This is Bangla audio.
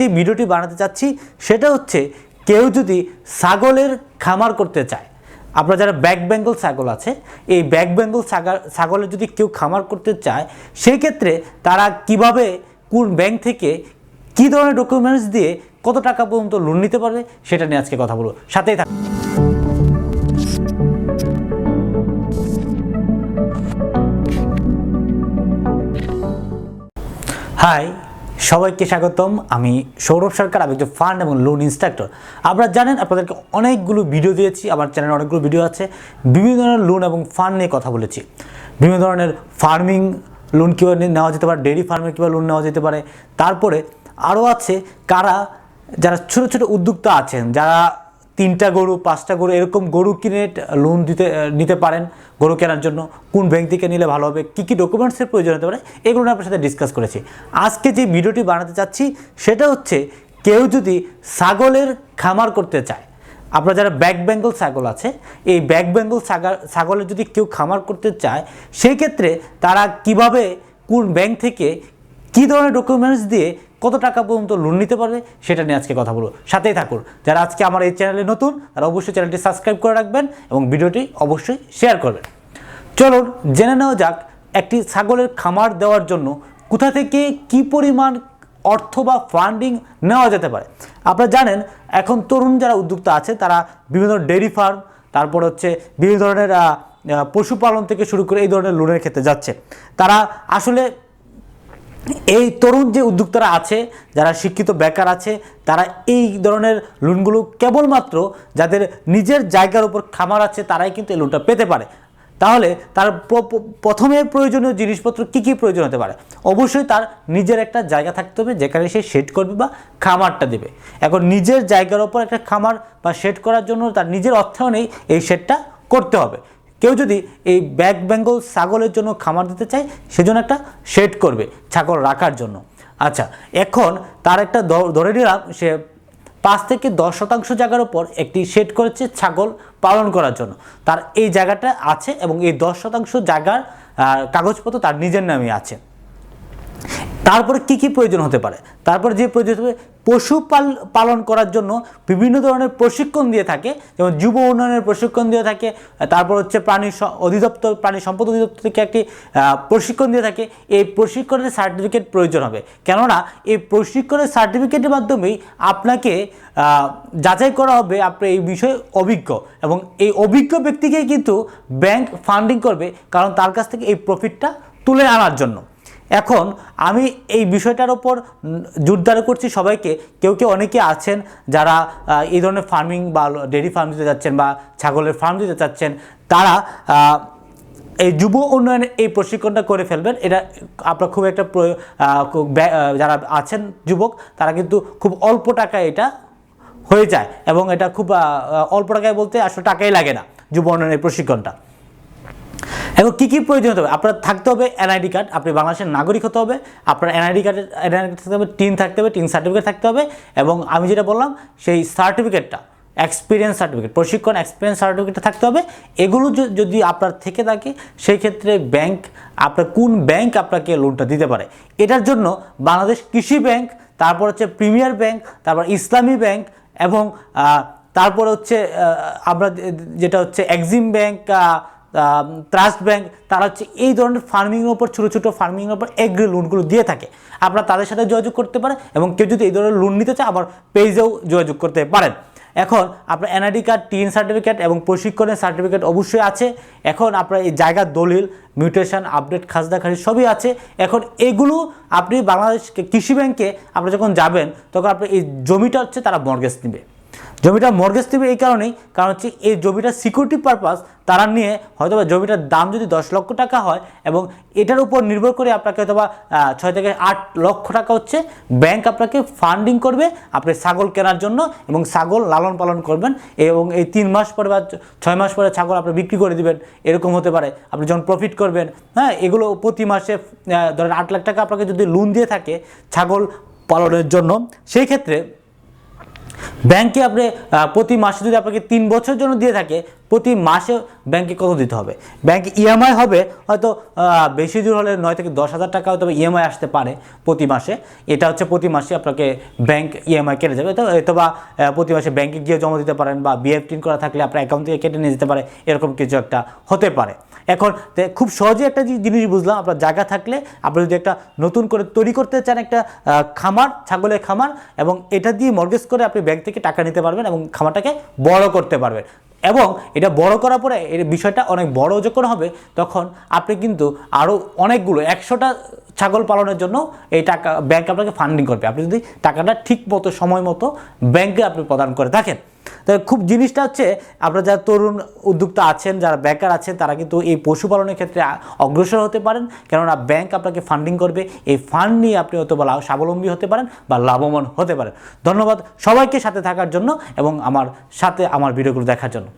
এই ভিডিওটি বানাতে চাচ্ছি সেটা হচ্ছে কেউ যদি ছাগলের খামার করতে চায়, আপনারা যারা ব্ল্যাক বেঙ্গল ছাগল আছে, এই ব্ল্যাক বেঙ্গল ছাগলের যদি কেউ খামার করতে চায় সেই ক্ষেত্রে তারা কিভাবে কোন ব্যাংক থেকে কী ধরনের ডকুমেন্টস দিয়ে কত টাকা পর্যন্ত লোন নিতে পারবে সেটা নিয়ে আজকে কথা বলবো, সাথেই থাকুন। হাই, সবাইকে স্বাগতম। আমি সৌরভ সরকার, আমি একজন ফান্ড এবং লোন ইনস্ট্রাক্টর। আপনারা জানেন, আপনাদেরকে অনেকগুলো ভিডিও দিয়েছি, আমার চ্যানেলে অনেকগুলো ভিডিও আছে, বিভিন্ন ধরনের লোন এবং ফান্ড নিয়ে কথা বলেছি। বিভিন্ন ধরনের ফার্মিং লোন কীভাবে নেওয়া যেতে পারে, ডেইরি ফার্মে কীভাবে লোন নেওয়া যেতে পারে, তারপরে আরও আছে যারা ছোটো ছোটো উদ্যোক্তা আছেন, যারা 3টা গরু 5টা গরু এরকম গরু কিনে লোন নিতে পারেন। গরু কেনার জন্য কোন ব্যাংক থেকে নিলে ভালো হবে, কী কী ডকুমেন্টসের প্রয়োজন হতে পারে, এগুলো আপনার সাথে ডিসকাস করেছি। আজকে যে ভিডিওটি বানাতে চাচ্ছি সেটা হচ্ছে কেউ যদি ছাগলের খামার করতে চায়, আপনারা যারা ব্ল্যাক বেঙ্গল ছাগল আছে, এই ব্ল্যাক বেঙ্গল ছাগলের যদি কেউ খামার করতে চায় সেই ক্ষেত্রে তারা কিভাবে কোন ব্যাংক থেকে কী ধরনের ডকুমেন্টস দিয়ে কত টাকা পর্যন্ত লোন নিতে পারবে সেটা নিয়ে আজকে কথা বলবো, সাথেই থাকুন। যারা আজকে আমার এই চ্যানেলে নতুন তারা অবশ্যই চ্যানেলটি সাবস্ক্রাইব করে রাখবেন এবং ভিডিওটি অবশ্যই শেয়ার করবেন। চলুন জেনে নেওয়া যাক একটি ছাগলের খামার দেওয়ার জন্য কোথা থেকে কি পরিমাণ অর্থ বা ফান্ডিং নেওয়া যেতে পারে। আপনারা জানেন, এখন তরুণ যারা উদ্যোক্তা আছে তারা বিভিন্ন ডেইরি ফার্ম, তারপর হচ্ছে বিভিন্ন ধরনের পশুপালন থেকে শুরু করে এই ধরনের লোনের ক্ষেত্রে যাচ্ছে। তারা আসলে এই তরুণ যে উদ্যোক্তারা আছে, যারা শিক্ষিত বেকার আছে, তারা এই ধরনের লোনগুলো কেবলমাত্র যাদের নিজের জায়গার উপর খামার আছে তারাই কিন্তু এই লোনটা পেতে পারে। তাহলে তার প্রথমে প্রয়োজনীয় জিনিসপত্র কী কী প্রয়োজন হতে পারে? অবশ্যই তার নিজের একটা জায়গা থাকতে হবে যেখানে সে শেড করবে বা খামারটা দেবে। এখন নিজের জায়গার ওপর একটা খামার বা শেড করার জন্য তার নিজের অর্থায়নেই এই শেডটা করতে হবে। কেউ যদি এই ব্ল্যাক বেঙ্গল ছাগলের জন্য খামার দিতে চায় সেজন্য একটা শেড করবে ছাগল রাখার জন্য। আচ্ছা, এখন তার একটা ধরে নিলাম সে 5 থেকে 10% জায়গার উপর একটি শেড করেছে ছাগল পালন করার জন্য। তার এই জায়গাটা আছে এবং এই 10% জায়গার কাগজপত্র তার নিজের নামে আছে। তারপরে কি কি প্রয়োজন হতে পারে? তারপরে যে প্রয়োজন হবে, পশু পালন করার জন্য বিভিন্ন ধরনের প্রশিক্ষণ দিয়ে থাকে, যেমন যুব উন্নয়নের প্রশিক্ষণ দিয়ে থাকে, তারপর হচ্ছে প্রাণী সম্পদ অধিদপ্তর থেকে একটি প্রশিক্ষণ দিয়ে থাকে। এই প্রশিক্ষণের সার্টিফিকেট প্রয়োজন হবে, কেননা এই প্রশিক্ষণের সার্টিফিকেটের মাধ্যমেই আপনাকে যাচাই করা হবে আপনি এই বিষয়ে অভিজ্ঞ, এবং এই অভিজ্ঞ ব্যক্তিকেই কিন্তু ব্যাংক ফান্ডিং করবে, কারণ তার কাছ থেকে এই প্রফিটটা তুলে আনার জন্য। এখন আমি এই বিষয়টার ওপর জোরদার করছি সবাইকে। অনেকে আছেন যারা এই ধরনের ফার্মিং বা ডেইরি ফার্ম দিতে যাচ্ছেন বা ছাগলের ফার্ম দিতে চাচ্ছেন, তারা এই যুব উন্নয়নের এই প্রশিক্ষণটা করে ফেলবেন। এটা আপনার খুব একটা যারা আছেন যুবক, তারা কিন্তু খুব অল্প টাকায় এটা হয়ে যায়, এবং এটা খুব অল্প টাকায় বলতে আসলে টাকাই লাগে না যুব উন্নয়নের প্রশিক্ষণটা। এখন কী কী প্রয়োজন হতে হবে? আপনার থাকতে হবে এনআইডি কার্ড, আপনি বাংলাদেশের নাগরিক হতে হবে, আপনার এনআইডি কার্ড থাকতে হবে, টিন থাকতে হবে, টিন সার্টিফিকেট থাকতে হবে, এবং আমি যেটা বললাম সেই সার্টিফিকেটটা, এক্সপিরিয়েন্স সার্টিফিকেট, প্রশিক্ষণ এক্সপিরিয়েন্স সার্টিফিকেটটা থাকতে হবে। এগুলো যদি আপনার থেকে থাকে সেই ক্ষেত্রে কোন ব্যাংক আপনাকে লোনটা দিতে পারে? এটার জন্য বাংলাদেশ কৃষি ব্যাংক, তারপর হচ্ছে প্রিমিয়ার ব্যাংক, তারপর ইসলামী ব্যাংক, এবং তারপর হচ্ছে আমরা যেটা হচ্ছে এক্সিম ব্যাংক, ট্রাস্ট ব্যাংক, তারা হচ্ছে এই ধরনের ফার্মিংয়ের উপর ছোটো ছোটো ফার্মিংয়ের উপর এগ্রি লোনগুলো দিয়ে থাকে। আপনারা তাদের সাথে যোগাযোগ করতে পারেন, এবং কেউ যদি এই ধরনের লোন নিতে চায় আমার পেজেও যোগাযোগ করতে পারেন। এখন আপনার এনআইডি কার্ড, টিন সার্টিফিকেট এবং প্রশিক্ষণের সার্টিফিকেট অবশ্যই আছে। এখন আপনার এই জায়গার দলিল, মিউটেশন, আপডেট, খাজনা খারিজ সবই আছে। এখন এগুলো আপনি বাংলাদেশ কৃষি ব্যাংকে আপনি যখন যাবেন তখন আপনার এই জমিটা হচ্ছে তারা মর্গেজ নেবে। জমিটা মর্গেজ দেবে এই কারণেই, কারণ হচ্ছে এই জমিটা সিকিউরিটি পারপাস তারা নিয়ে, হয়তো বা জমিটার দাম যদি 10 লক্ষ টাকা হয়, এবং এটার উপর নির্ভর করে আপনাকে হয়তো বা 6 থেকে 8 লক্ষ টাকা হচ্ছে ব্যাংক আপনাকে ফান্ডিং করবে আপনি ছাগল কেনার জন্য, এবং ছাগল লালন পালন করবেন, এবং এই 3 মাস পরে বা 6 মাস পরে ছাগল আপনি বিক্রি করে দিবেন, এরকম হতে পারে। আপনি যখন প্রফিট করবেন, হ্যাঁ, এগুলো প্রতি মাসে ধরেন 8 লাখ টাকা আপনাকে যদি লোন দিয়ে থাকে ছাগল পালনের জন্য, সেই ক্ষেত্রে ব্যাংকে আপনি প্রতি মাসে যদি আপনাকে 3 বছরের জন্য দিয়ে থাকে প্রতি মাসে ব্যাংকে কত দিতে হবে। ব্যাংক ইএমআই হবে হয়তো বেশি দূর হলে 9 থেকে 10,000 টাকা হয়তো ইএমআই আসতে পারে প্রতি মাসে। এটা হচ্ছে প্রতি মাসে আপনাকে ব্যাংক ইএমআই কেটে যাবে, তো অথবা প্রতি মাসে ব্যাংকে গিয়ে জমা দিতে পারেন, বা বিএফটিন করা থাকলে আপনার অ্যাকাউন্ট থেকে কেটে নিয়ে যেতে পারে, এরকম কিছু একটা হতে পারে। এখন খুব সহজে একটা জিনিস বুঝলাম, আপনার জায়গা থাকলে আপনি যদি একটা নতুন করে তৈরি করতে চান একটা খামার, ছাগলের খামার, এবং এটা দিয়ে মর্গেজ করে আপনি ব্যাংক থেকে টাকা নিতে পারবেন এবং খামারটাকে বড় করতে পারবেন। এবং এটা বড় করার পরে এর বিষয়টা অনেক বড় যখন হবে, তখন আপনি কিন্তু আরও অনেকগুলো 100টা ছাগল পালনের জন্য এই টাকা ব্যাংক আপনাকে ফান্ডিং করবে, আপনি যদি টাকাটা ঠিক মতো সময় মতো ব্যাংকে আপনি প্রদান করে থাকেন। তো খুব জিনিসটা হচ্ছে, আপনারা যারা তরুণ উদ্যোক্তা আছেন, যারা বেকার আছেন, তারা কিন্তু এই পশুপালনের ক্ষেত্রে অগ্রসর হতে পারেন, কেননা ব্যাংক আপনাকে ফান্ডিং করবে। এই ফান্ড নিয়ে আপনি হয়তো স্বাবলম্বী হতে পারেন বা লাভবান হতে পারেন। ধন্যবাদ সবাইকে সাথে থাকার জন্য এবং আমার সাথে আমার ভিডিওগুলো দেখার জন্য।